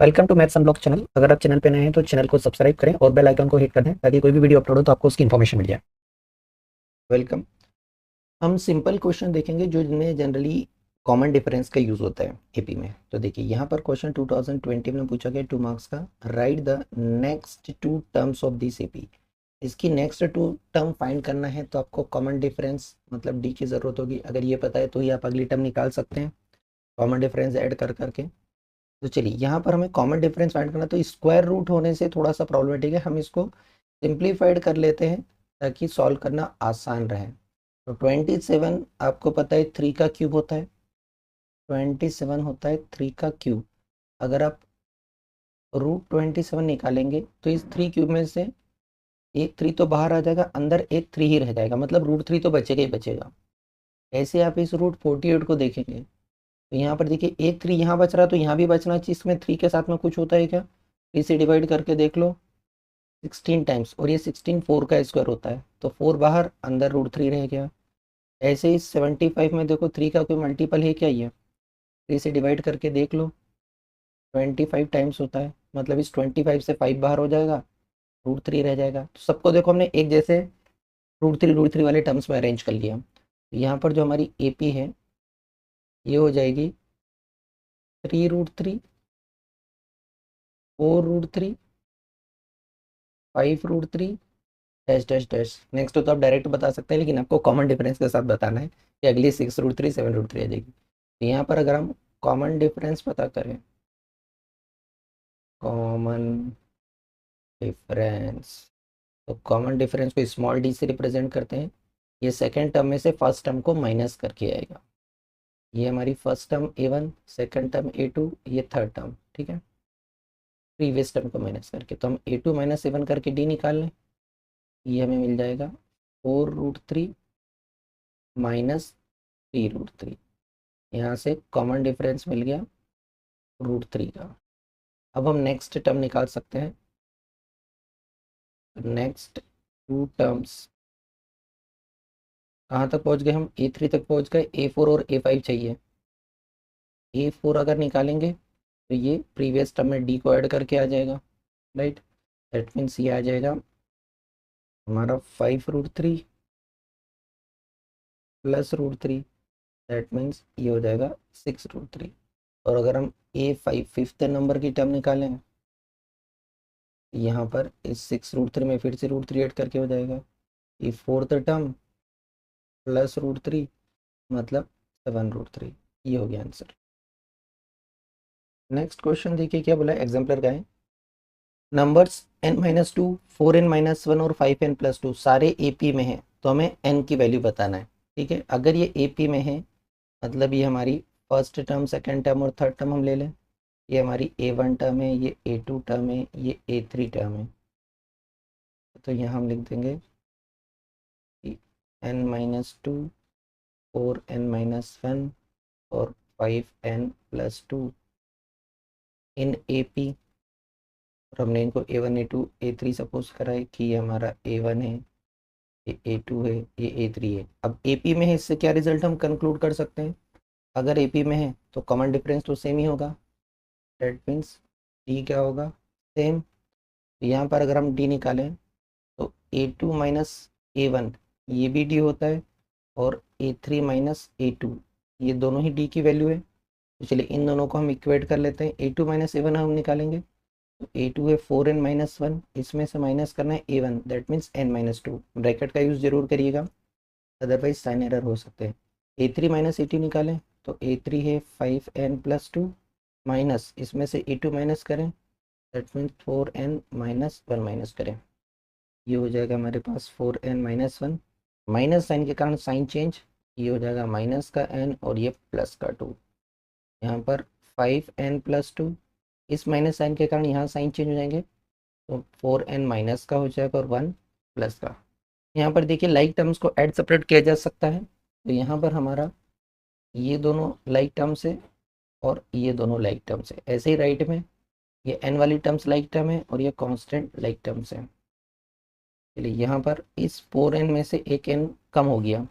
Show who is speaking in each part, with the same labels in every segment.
Speaker 1: Welcome to maths unblock channel. अगर आप channel पे नए हैं तो चैनल को सब्सक्राइब करें और बेल आइकन को हिट कर दें ताकि कोई भी वीडियो अपलोड हो तो आपको उसकी इन्फॉर्मेशन मिल जाए। वेलकम। हम सिंपल क्वेश्चन देखेंगे जो जिनमें जनरली कॉमन डिफरेंस का यूज होता है एपी में। तो देखिए यहाँ पर क्वेश्चन 2020 में पूछा गया 2 मार्क्स का। Write the next two terms of this AP. इसकी नेक्स्ट टू टर्म फाइंड करना है तो आपको कॉमन डिफरेंस मतलब डी की जरूरत होगी। अगर ये पता है तो ही आप अगली टर्म निकाल सकते हैं कॉमन डिफरेंस ऐड कर करके। तो चलिए यहाँ पर हमें कॉमन डिफरेंस फाइंड करना, तो स्क्वायर रूट होने से थोड़ा सा प्रॉब्लमेटिक है, हम इसको सिंप्लीफाइड कर लेते हैं ताकि सॉल्व करना आसान रहे। तो 27 आपको पता है 3 का क्यूब होता है, 27 होता है 3 का क्यूब। अगर आप √27 निकालेंगे तो इस 3 क्यूब में से एक 3 तो बाहर आ जाएगा, अंदर एक 3 ही रह जाएगा, मतलब √3 तो बचेगा ही बचेगा। ऐसे आप इस √48 को देखेंगे तो यहाँ पर देखिए एक 3 यहाँ बच रहा तो यहाँ भी बचना चाहिए। इसमें 3 के साथ में कुछ होता है क्या? 3 से डिवाइड करके देख लो 16 टाइम्स, और ये 16 4 का स्क्वायर होता है तो 4 बाहर, अंदर √3 रह गया। ऐसे ही 75 में देखो 3 का कोई मल्टीपल है क्या? ये 3 से डिवाइड करके देख लो 25 टाइम्स होता है, मतलब इस 25 से 5 बाहर हो जाएगा, √3 रह जाएगा। तो सबको देखो हमने एक जैसे √3 वाले टर्म्स में अरेंज कर लिया। तो यहाँ पर जो हमारी एपी है ये हो जाएगी 3√3, 4√3, 5√3 डैश डैश डैश। नेक्स्ट तो आप डायरेक्ट बता सकते हैं, लेकिन आपको कॉमन डिफरेंस के साथ बताना है कि अगली 6√3 7√3 आ जाएगी। तो यहाँ पर अगर हम कॉमन डिफरेंस पता करें, कॉमन डिफरेंस, तो कॉमन डिफरेंस को स्मॉल डी से रिप्रेजेंट करते हैं। ये सेकेंड टर्म में से फर्स्ट टर्म को माइनस करके आएगा। ये हमारी first term A1, second term A2, ये थर्ड टर्म, ठीक है, प्रीवियस टर्म को माइनस करके। तो हम A2 माइनस A1 करके डी निकाल लें, ये हमें मिल जाएगा 4√3 माइनस 3√3। यहाँ से कॉमन डिफरेंस मिल गया √3 का। अब हम नेक्स्ट टर्म निकाल सकते हैं। नेक्स्ट टू टर्म्स कहाँ तक पहुँच गए? हम A3 तक पहुँच गए, A4 और A5 चाहिए। A4 अगर निकालेंगे तो ये प्रीवियस टर्म में डी को ऐड करके आ जाएगा, राइट। दैट मीन्स ये आ जाएगा हमारा 5√3 प्लस √3, दैट मीन्स ये हो जाएगा 6√3। और अगर हम A5 फिफ्थ नंबर की टर्म निकालें, यहाँ पर इस 6√3 में फिर से √3 ऐड करके हो जाएगा ये फोर्थ टर्म प्लस √3, मतलब 7√3। ये हो गया आंसर। नेक्स्ट क्वेश्चन देखिए क्या बोला है, एग्जाम्पलर का है। नंबर्स n-2, 4n-1 और 5n+2 सारे एपी में है, तो हमें n की वैल्यू बताना है, ठीक है। अगर ये एपी में है मतलब ये हमारी फर्स्ट टर्म, सेकेंड टर्म और थर्ड टर्म हम ले लें। ये हमारी A1 टर्म है, ये A2 टर्म है, ये A3 टर्म है। तो यहाँ हम लिख देंगे कि n-2, 4n-1 और 5n+2 इन AP। और हमने इनको A1 A2 A3 सपोज करा है कि ये हमारा A1 है, ये A2 है, ये A3 है। अब AP में है, इससे क्या रिजल्ट हम कंक्लूड कर सकते हैं? अगर AP में है तो कॉमन डिफरेंस तो सेम ही होगा, दैट मीन्स D क्या होगा? सेम। यहाँ पर अगर हम D निकालें तो A2 माइनस A1 ये भी D होता है, और A3 माइनस A2 ये दोनों ही D की वैल्यू है। तो चलिए इन दोनों को हम इक्वेट कर लेते हैं। A2 माइनस A1 हम निकालेंगे तो A2 है 4n-1, इसमें से माइनस करना है A1, that means n-2। Bracket का यूज़ जरूर करिएगा, अदरवाइज साइन एरर हो सकते हैं। A3 माइनस A2 निकालें तो A3 है 5n+2 माइनस इसमें से A2 माइनस करें, दैट मीन्स 4n-1 माइनस करें। ये हो जाएगा हमारे पास 4n-1, माइनस साइन के कारण साइन चेंज, ये हो जाएगा माइनस का n और ये प्लस का 2। यहाँ पर 5n+2, इस माइनस साइन के कारण यहाँ साइन चेंज हो जाएंगे, तो 4n माइनस का हो जाएगा और 1 प्लस का। यहाँ पर देखिए लाइक टर्म्स को ऐड सेपरेट किया जा सकता है, तो यहाँ पर हमारा ये दोनों लाइक टर्म्स है और ये दोनों लाइक टर्म्स है। ऐसे ही राइट में ये n वाली टर्म्स लाइक टर्म है और ये कांस्टेंट लाइक टर्म्स है। चलिए यहाँ पर इस 4n में से एक n कम हो गया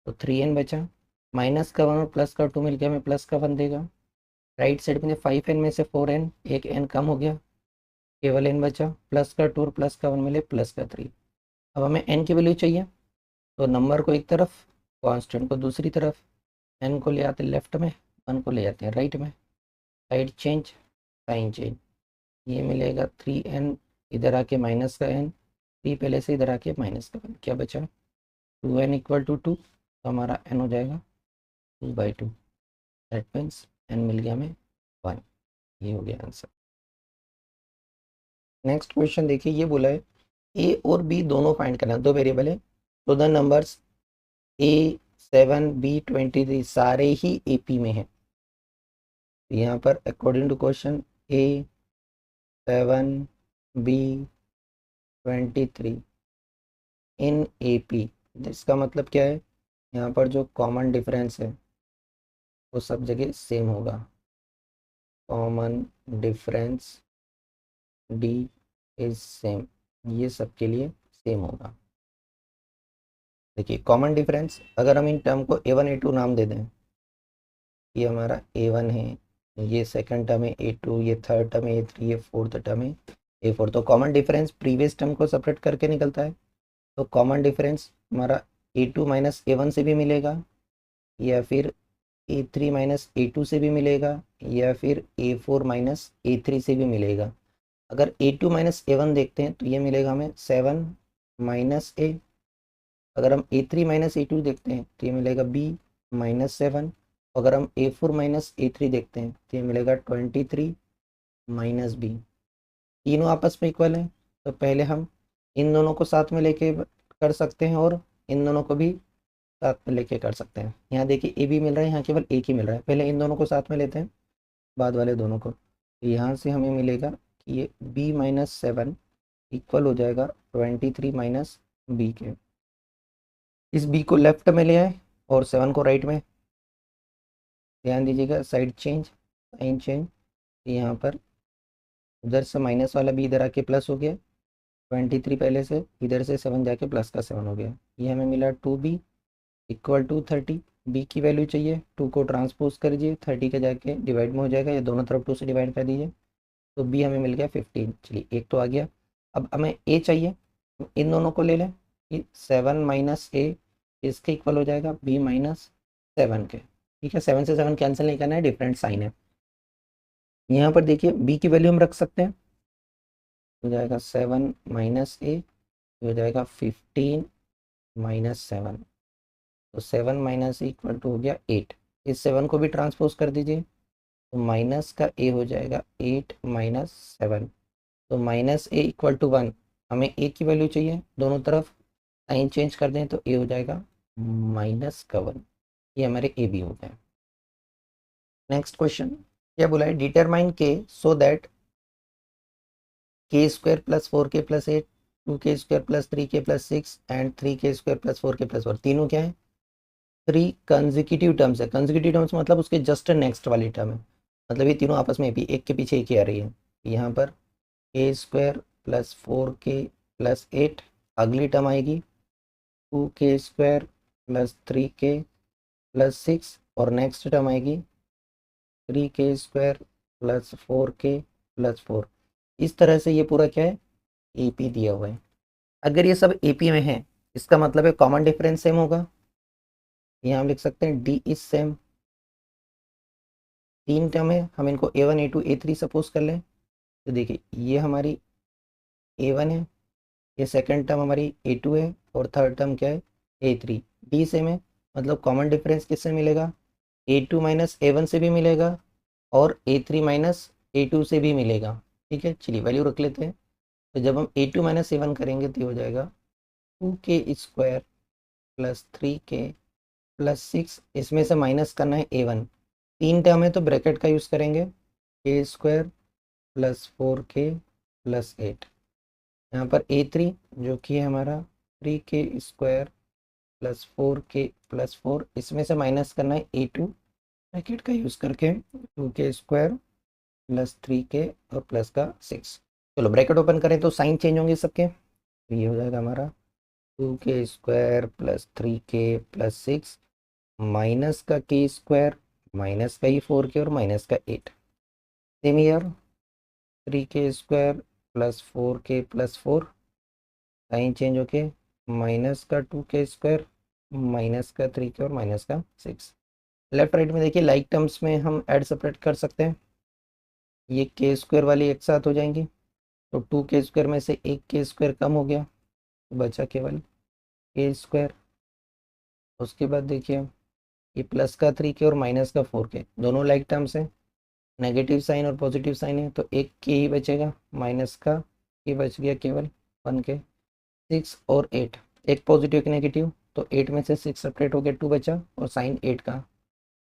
Speaker 1: तो 3n बचा, माइनस का 1 और प्लस का 2 मिलकर हमें प्लस का 1 देगा, राइट साइड में 5n में से 4n, एक n कम हो गया, केवल n बचा, प्लस का 2 और प्लस का 1 मिले, प्लस का 3। अब हमें n की वैल्यू चाहिए, तो नंबर को एक तरफ, कांस्टेंट को दूसरी तरफ, n को ले आते हैं लेफ्ट में, 1 को ले जाते हैं राइट में, साइड चेंज, साइन चेंज, ये मिलेगा 3n, इधर आके माइनस का n, 3 पहले से इधर आके माइनस का 1, क्या बचा 2n इक्वल टू 2, तो हमारा n हो जाएगा 2/2, दैट मीन्स n मिल गया हमें 1, ये हो गया आंसर। नेक्स्ट क्वेश्चन देखिए, ये बोला है a और b दोनों फाइंड करना, दो वेरिएबल है, तो द नंबर्स a7 b23 सारे ही AP में है। यहाँ पर according to question a7 b23 in AP, इसका मतलब क्या है, यहाँ पर जो कॉमन डिफरेंस है वो सब जगह सेम होगा, common difference D is same, ये सब के लिए सेम होगा। देखिए कॉमन डिफरेंस, अगर हम इन टर्म को a1 a2 नाम दे दें, ये हमारा a1 है, ये सेकंड टर्म है a2, ये थर्ड टर्म है a3, ये फोर्थ टर्म है a4, तो कॉमन डिफरेंस प्रीवियस टर्म को सेपरेट करके निकलता है, तो कॉमन डिफरेंस हमारा a2 माइनस a1 से भी मिलेगा, या फिर a3 माइनस a2 से भी मिलेगा, या फिर a4 माइनस a3 से भी मिलेगा। अगर a2 माइनस a1 देखते हैं तो ये मिलेगा हमें 7 माइनस a, अगर हम a3 माइनस a2 देखते हैं तो ये मिलेगा b माइनस 7, अगर हम a4 माइनस a3 देखते हैं तो ये मिलेगा 23 माइनस b। तीनों आपस में इक्वल हैं, तो पहले हम इन दोनों को साथ में लेके कर सकते हैं और इन दोनों को भी साथ में लेके कर सकते हैं। यहाँ देखिए ए बी मिल रहा है, यहाँ केवल एक ही मिल रहा है, पहले इन दोनों को साथ में लेते हैं, बाद वाले दोनों को, तो यहाँ से हमें मिलेगा कि ये b माइनस 7 इक्वल हो जाएगा 23 माइनस बी के। इस b को लेफ्ट में ले आए और 7 को राइट में, ध्यान दीजिएगा साइड चेंज, साइन चेंज, यहाँ पर उधर से माइनस वाला b इधर आके प्लस हो गया, 23 पहले से, इधर से 7 जाके प्लस का 7 हो गया, ये हमें मिला 2b इक्वल टू 30। b की वैल्यू चाहिए, 2 को ट्रांसपोज कर दीजिए, 30 के जाके डिवाइड में हो जाएगा, या दोनों तरफ 2 से डिवाइड कर दीजिए, तो b हमें मिल गया 15। चलिए एक तो आ गया, अब हमें a चाहिए, इन दोनों को ले लें, 7 माइनस a इसके इक्वल हो जाएगा b माइनस 7 के, ठीक है, 7 से 7 कैंसिल नहीं करना है, डिफरेंट साइन है। यहाँ पर देखिए b की वैल्यू हम रख सकते हैं, हो जाएगा 7 माइनस a, हो जाएगा 15 माइनस 7, तो 7 माइनस इक्वल टू हो गया 8, इस 7 को भी ट्रांसपोज कर दीजिए, तो माइनस का a हो जाएगा 8 माइनस 7, तो माइनस a इक्वल टू 1, हमें a की वैल्यू चाहिए, दोनों तरफ साइन चेंज कर दें तो a हो जाएगा माइनस का 1, ये हमारे a भी हो गए। नेक्स्ट क्वेश्चन क्या बोला है, डिटरमाइन के सो दैट के square plus 4k plus 8, 2k square plus 3k plus 6 and 3k square plus 4k plus 4, तीनों क्या है, 3 कंजिक्यूटिव टर्म्स है। कंजिक्यूटिव टर्म्स मतलब उसके जस्ट नेक्स्ट वाली टर्म है, मतलब ये तीनों आपस में भी एक के पीछे एक ही आ रही है। यहाँ पर के स्क्वायर प्लस 4k प्लस 8, अगली टर्म आएगी 2k square plus 3k plus 6, और नेक्स्ट टर्म आएगी 3k square plus 4k plus 4। इस तरह से ये पूरा क्या है, AP दिया हुआ है। अगर ये सब AP में है, इसका मतलब है कॉमन डिफरेंस सेम होगा, यहाँ हम लिख सकते हैं D इज सेम। तीन टर्म है, हम इनको A1 A2 A3 सपोज कर लें, तो देखिए ये हमारी A1 है, ये सेकंड टर्म हमारी A2 है, और थर्ड टर्म क्या है A3। D सेम है, मतलब कॉमन डिफरेंस किससे मिलेगा, A2 माइनस A1 से भी मिलेगा, और A3 माइनस A2 से भी मिलेगा। ठीक है, चलिए वैल्यू रख लेते हैं, तो जब हम A2 माइनस A1 करेंगे तो ये हो जाएगा 2k square plus 3k plus 6, इसमें से माइनस करना है A1, तीन टर्म है तो ब्रैकेट का यूज़ करेंगे, k square plus 4k plus 8, यहाँ पर A3 जो कि है हमारा 3k square plus 4k plus 4, इसमें से माइनस करना है A2, ब्रैकेट का यूज़ करके 2k स्क्वायर प्लस 3k और प्लस का 6। चलो ब्रैकेट ओपन करें तो साइन चेंज होंगे सबके, तो ये हो जाएगा हमारा 2k square plus 3k plus 6 minus का k स्क्वायर माइनस का ही 4k और माइनस का 8। Same here 3k² plus 4k plus 4, sign change होके माइनस का 2k² माइनस का 3k और माइनस का 6। लेफ्ट राइट में देखिए लाइक टर्म्स में हम ऐड सेपरेट कर सकते हैं। ये k² वाली एक साथ हो जाएंगी, तो 2k² में से एक k² कम हो गया, तो बचा केवल k²। उसके बाद देखिए ये प्लस का 3k और माइनस का 4k दोनों लाइक टर्म्स हैं, नेगेटिव साइन और पॉजिटिव साइन है, तो एक के ही बचेगा, माइनस का के बच गया केवल 1k। 6 और 8, एक पॉजिटिव एक नेगेटिव, तो 8 में से 6 सेपरेट हो गया, 2 बचा, और साइन 8 का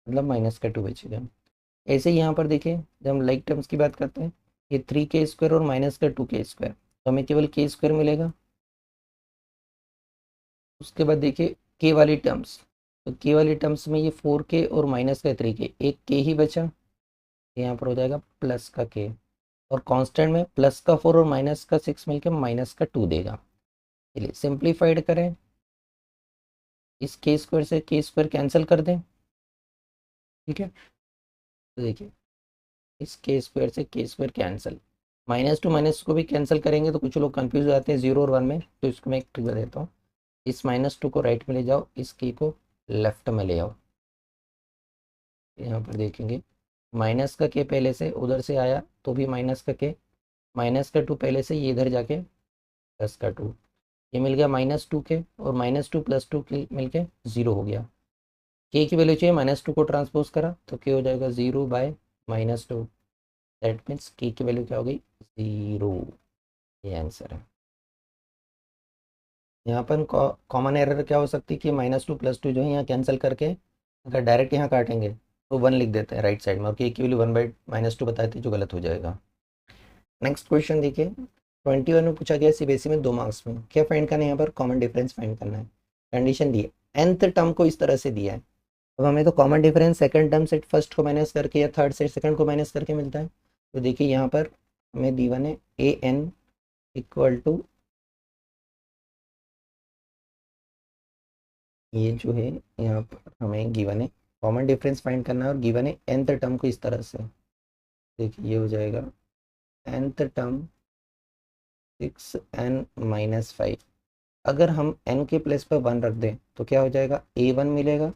Speaker 1: मतलब माइनस का 2 बचेगा। ऐसे ही यहाँ पर देखिए जब हम लाइक टर्म्स की बात करते हैं, ये 3k² और माइनस का 2k², तो हमें केवल k² मिलेगा। उसके बाद देखिए के वाली टर्म्स, तो के वाली टर्म्स में ये 4k और माइनस का 3k, एक के ही बचा, यहाँ पर हो जाएगा प्लस का के, और कांस्टेंट में प्लस का 4 और माइनस का 6 मिलकर माइनस का 2 देगा। चलिए सिंप्लीफाइड करें, इस k² से k² कैंसिल कर दें, ठीक है। तो देखिए इस k² से k² cancel, minus two minus को भी कैंसिल करेंगे तो कुछ लोग कंफ्यूज हो जाते हैं 0 और 1 में, तो इसको मैं एक ट्रिक देता हूँ। इस -2 को राइट में ले जाओ, इस k को लेफ्ट में ले आओ। यहाँ पर देखेंगे माइनस का k पहले से उधर से आया तो भी माइनस का k, माइनस का 2 पहले से ये इधर जाके प्लस का 2, ये मिल गया -2k, और -2 प्लस 2 के मिल के 0 हो गया। k की वैल्यू चाहिए, -2 को ट्रांसपोज करा तो k हो जाएगा 0/-2, दैट मीन्स k की वैल्यू क्या हो गई, 0। ये आंसर है। यहाँ पर कॉमन एरर क्या हो सकती है कि -2 प्लस 2 जो है यहाँ कैंसिल करके अगर डायरेक्ट यहाँ काटेंगे तो 1 लिख देते हैं राइट साइड में, और k की वैल्यू 1/-2 बताई थी, जो गलत हो जाएगा। नेक्स्ट क्वेश्चन देखिए 21 में पूछा गया सीबीएसई में 2 मार्क्स में, क्या फाइंड करना है, यहाँ पर कॉमन डिफरेंस फाइंड करना है। कंडीशन दी है, nth टर्म को इस तरह से दिया है, अब हमें तो कॉमन डिफरेंस सेकंड टर्म से फर्स्ट को माइनस करके या थर्ड से सेकंड को माइनस करके मिलता है। तो देखिए यहाँ पर हमें दी वन है an इक्वल टू, ये जो है यहाँ पर हमें गिवन है कॉमन डिफरेंस फाइंड करना है, और गिवन है nth टर्म को इस तरह से। देखिए ये हो जाएगा nth टर्म 6n-5, अगर हम n के प्लेस पर 1 रख दें तो क्या हो जाएगा, a1 मिलेगा,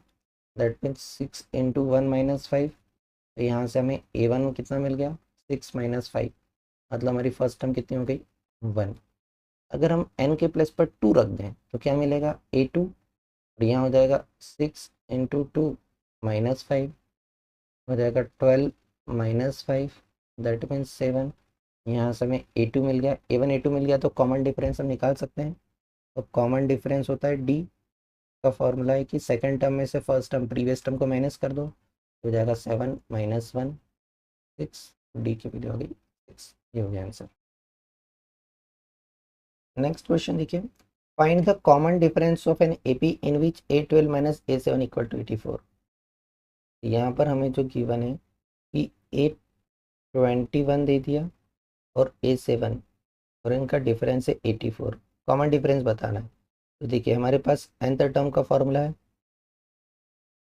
Speaker 1: दैट मीन्स 6 × 1 - 5। तो यहाँ से हमें a1 कितना मिल गया, 6 - 5, मतलब हमारी फर्स्ट टर्म कितनी हो गई, 1। अगर हम n के प्लेस पर 2 रख दें तो क्या मिलेगा, a2, और यहाँ हो जाएगा 6 × 2 - 5, हो जाएगा 12 - 5, दैट मीन्स 7। यहाँ से हमें a2 मिल गया, a1 a2 मिल गया, तो कॉमन डिफरेंस हम निकाल सकते हैं। तो कॉमन डिफरेंस होता है d, का फॉर्मूला है कि सेकंड टर्म में से फर्स्ट टर्म प्रीवियस टर्म को माइनस कर दो, तो हो जाएगा 7 - 1 6, डी की वैल्यू हो गई 6। ये हो गया आंसर। नेक्स्ट क्वेश्चन देखिए, find the common difference of an AP in which a12 - a7 equal to 84। यहाँ पर हमें जो गिवन है कि a21 दे दिया और a7, और इनका डिफरेंस है 84, कॉमन डिफरेंस बताना है। तो देखिए हमारे पास nth टर्म का फॉर्मूला है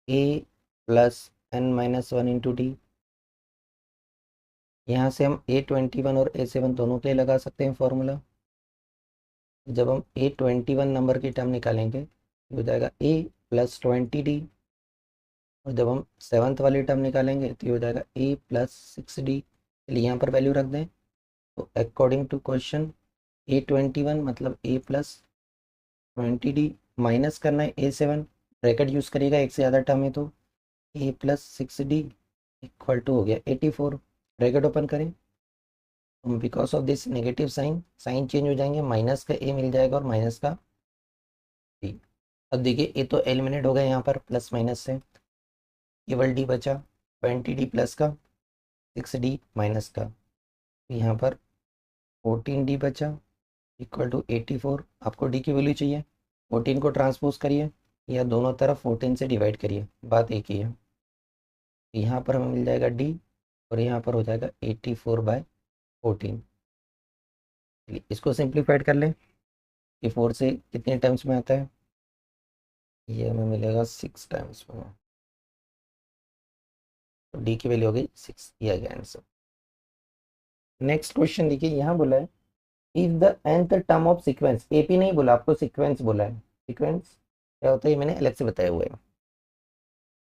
Speaker 1: a plus n-1 into D, यहाँ से हम a21 और a7 दोनों के लिए लगा सकते हैं फॉर्मूला। जब हम a21 नंबर की टर्म निकालेंगे तो हो जाएगा a प्लस 20d, और जब हम सेवन्थ वाली टर्म निकालेंगे तो ये हो जाएगा a प्लस 6d। चलिए यहाँ पर वैल्यू रख दें, तो अकॉर्डिंग टू क्वेश्चन a21 मतलब a प्लस 20d, माइनस करना है a7, ब्रैकेट यूज़ करिएगा एक से ज़्यादा टर्म है तो a plus 6d equal to हो गया 84, ब्रैकेट ओपन करें, because of this negative sign, sign change हो जाएंगे, माइनस का a मिल जाएगा और माइनस का d। अब देखिए ए तो एलिमिनेट हो गया यहाँ पर प्लस माइनस से, केवल d बचा, 20d प्लस का 6d माइनस का, यहाँ पर 14d बचा इक्वल टू 84। आपको d की वैल्यू चाहिए, 14 को ट्रांसपोज करिए या दोनों तरफ 14 से डिवाइड करिए, बात एक ही है। यहाँ पर हमें मिल जाएगा d, और यहाँ पर हो जाएगा 84/14। इसको सिंप्लीफाइड कर लें कि 4 से कितने टाइम्स में आता है, ये हमें मिलेगा 6 टाइम्स में। तो डी की वैल्यू हो गई 6, ये आ गया आंसर। नेक्स्ट क्वेश्चन देखिए, यहाँ बोला है if the nth term of sequence, AP नहीं बोला आपको, सीक्वेंस बोला है। सीक्वेंस क्या होता है ये मैंने अलग से बताया हुआ है।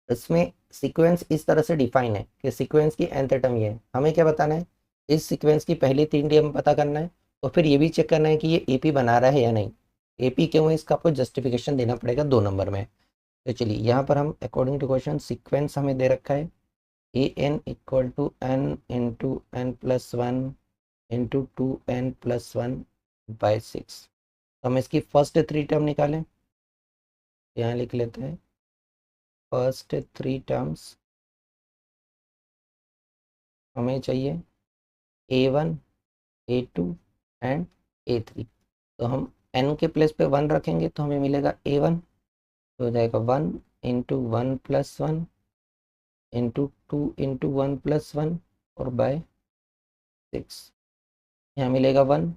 Speaker 1: इसमें सीक्वेंस इस तरह से डिफाइन है कि सीक्वेंस की nth टर्म ये है, हमें क्या बताना है, इस सीक्वेंस की पहली 3 टर्म पता करना है और फिर ये भी चेक करना है कि ये एपी बना रहा है या नहीं। एपी क्यों है इसका आपको जस्टिफिकेशन देना पड़ेगा 2 नंबर में। तो चलिए यहाँ पर हम अकॉर्डिंग टू क्वेश्चन सीक्वेंस हमें दे रखा है a n equal to n into n plus one into 2n+1/6। हम इसकी फर्स्ट 3 टर्म निकालें, यहाँ लिख लेते हैं फर्स्ट 3 टर्म्स हमें चाहिए a1 a2 एंड a3। तो हम n के प्लेस पे 1 रखेंगे तो हमें मिलेगा a1, तो हो जाएगा 1 इंटू 1+1 इंटू 2 इंटू 1+1 और बाय 6। यहाँ मिलेगा 1,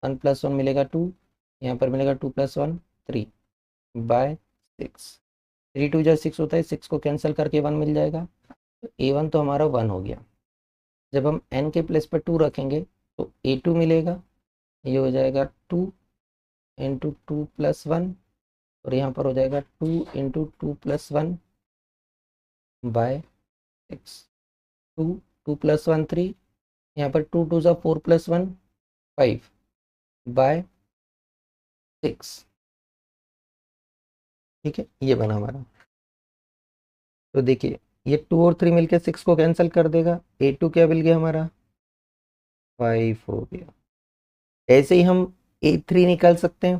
Speaker 1: 1+1 मिलेगा 2, यहाँ पर मिलेगा 2+1 3 बाय 6। 3 2 6 होता है, 6 को कैंसिल करके 1 मिल जाएगा, तो a1 तो हमारा 1 हो गया। जब हम n के प्लेस पर 2 रखेंगे तो a2 मिलेगा, ये हो जाएगा 2 इंटू 2+1 और यहाँ पर हो जाएगा 2 इंटू 2+1 बाय 6। 2 2+1 3, यहाँ पर 2 2 4+1 5 बाय 6। ठीक है, ये बना हमारा। तो देखिए ये 2 और 3 मिलकर 6 को कैंसिल कर देगा, a2 क्या मिल गया हमारा 5 हो गया। ऐसे ही हम a3 निकाल सकते हैं।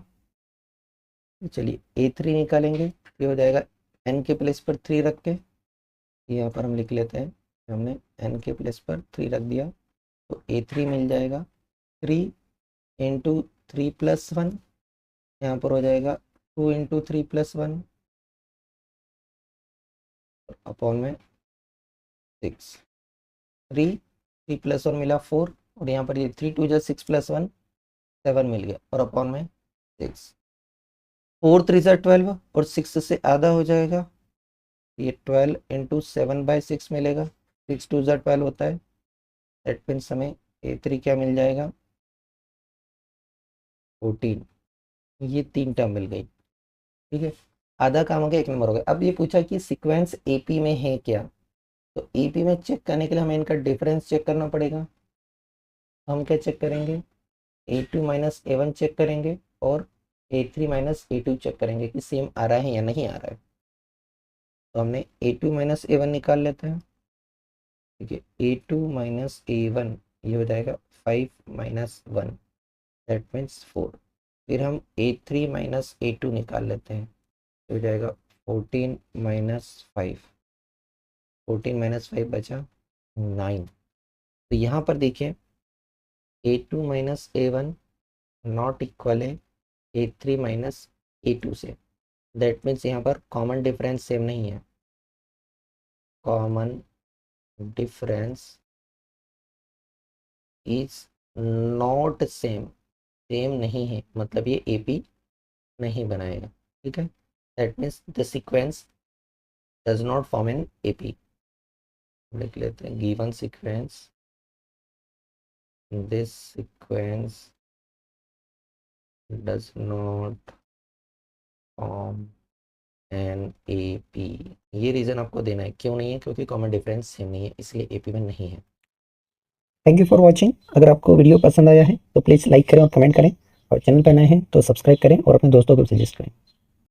Speaker 1: तो चलिए a3 निकालेंगे, ये हो जाएगा n के प्लेस पर 3 रख के, यहाँ पर हम लिख लेते हैं, हमने n के प्लेस पर 3 रख दिया, तो a3 मिल जाएगा 3 इंटू 3+1, यहाँ पर हो जाएगा 2 इंटू 3+1 अपॉन में 6। 3+1 मिला 4 और यहाँ पर ये 3 2 6+1 7 मिल गया और अपॉन में 6। 4 3 12 और 6 से आधा हो जाएगा, ये 12 इंटू 7/6 मिलेगा। 6 2 12 होता है, दैट मीन्स हमें a3 क्या मिल जाएगा 14। ये 3 टर्म मिल गई। ठीक है, आधा काम हो गया, 1 नंबर हो गया। अब ये पूछा कि सीक्वेंस एपी में है क्या, तो एपी में चेक करने के लिए हमें इनका डिफरेंस चेक करना पड़ेगा। हम क्या चेक करेंगे, a2 माइनस a1 चेक करेंगे और a3 माइनस a2 चेक करेंगे कि सेम आ रहा है या नहीं आ रहा है। तो हमने a2 माइनस a1 निकाल लेते हैं। ठीक है, a2 माइनस a1 ये हो जाएगा 5 माइनस 1, दैट मीन्स 4। फिर हम a3 माइनस a2 निकाल लेते हैं, तो हो जाएगा 14 माइनस 5, 14 माइनस 5 बचा 9। तो यहाँ पर देखिए a2 minus a1 not equal है a3 माइनस a2 से, दैट मीन्स यहाँ पर कॉमन डिफरेंस सेम नहीं है। Common difference is not same, same नहीं है, मतलब ये एपी नहीं बनाएगा। ठीक है, that means the sequence does not form in AP. लिख लेते हैं given sequence, this sequence does not form an AP. ये रीजन आपको देना है, क्यों नहीं है, क्योंकि कॉमन डिफरेंस सेम नहीं है, इसलिए एपी में नहीं है। Thank you for watching. अगर आपको वीडियो पसंद आया है तो प्लीज़ लाइक करें और कमेंट करें, और चैनल पर नए हैं तो सब्सक्राइब करें और अपने दोस्तों को सजेस्ट करें।